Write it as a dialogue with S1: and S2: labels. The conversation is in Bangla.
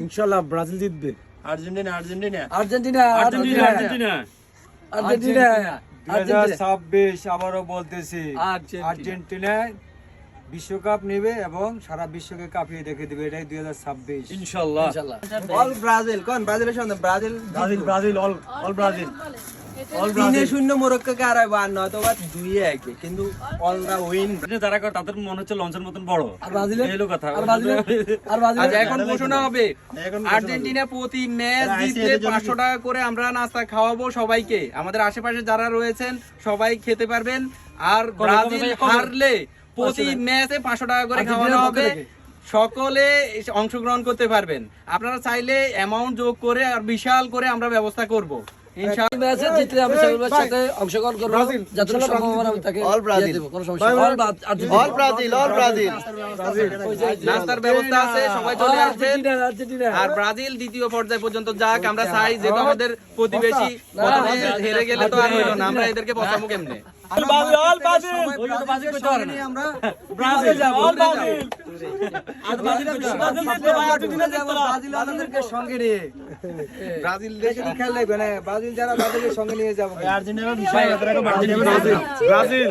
S1: ইনশাআল্লাহ ব্রাজিল জিতবে।
S2: Argentina Argentina
S3: Argentina
S4: Argentina Argentina
S3: Argentina
S1: 2026 আবারও বলতেছি
S3: আর্জেন্টিনা।
S1: আর্জেন্টিনা বিশ্বকাপ নেবে এবং সারা বিশ্বকে কাঁপিয়ে রেখে দেবে, এটাই 2026।
S4: ইনশাআল্লাহ
S3: ইনশাআল্লাহ।
S2: অল ব্রাজিল কোন ব্রাজিলের সামনে Brazil
S1: Brazil Brazil all Brazil.
S2: 3-0 মরক্কোকে হারাইবো আর নয়তো বা 2-1 কিন্তু অলরা উইন।
S4: যারা করে তাদের মনে হচ্ছে লঞ্চের মতন বড়।
S3: আর ব্রাজিলের
S4: এই হলো কথা।
S3: আর ব্রাজিলের
S5: আচ্ছা এখন ঘোষণা হবে, আর্জেন্টিনা প্রতি ম্যাচ জিতলে 500 টাকা করে আমরা নাস্তা খাওয়াবো সবাইকে, আমাদের আশেপাশে যারা রয়েছেন সবাই খেতে পারবেন। আর ব্রাজিল হারলে প্রতি ম্যাচে 500 টাকা করে খাওয়ানো হবে, সকলে অংশগ্রহণ করতে পারবেন। আপনারা চাইলে অ্যামাউন্ট যোগ করে আর বিশাল করে আমরা ব্যবস্থা করব ইনশাআল্লাহ।
S3: ম্যাচে জিতলে আমি সকলের সাথে অংশগ্রহণ করব, যতটুকু সম্ভব হবে আমি তাকে
S2: অল ব্রাজিল
S3: দেব, কোনো সমস্যা নেই।
S2: All Brazil all Brazil.
S5: নাস্তার ব্যবস্থা আছে, সবাই চলে আসবেন।
S3: আর্জেন্টিনা
S5: আর ব্রাজিল দ্বিতীয় পর্যায় পর্যন্ত যাক, আমরা চাই যেহেতু আমাদের প্রতিবেশী, প্রথমে হেরে গেলে তো আর হইলো না, আমরা এদেরকে পছন্দ কেমনে।
S4: অল ব্রাজিল ওই তো ব্রাজিল কইতে পারে না।
S2: আমরা
S4: ব্রাজিল অল ব্রাজিল
S2: আর ব্রাজিল আর্জেন্টিনা যাব, ব্রাজিল আমাদেরকে সঙ্গে নিয়ে ব্রাজিল দেশে খেলা লাগবে না, ব্রাজিল যারা তাদেরকে সঙ্গে নিয়ে যাব। আর্জেন্টিনা বিষয় ব্রাজিল।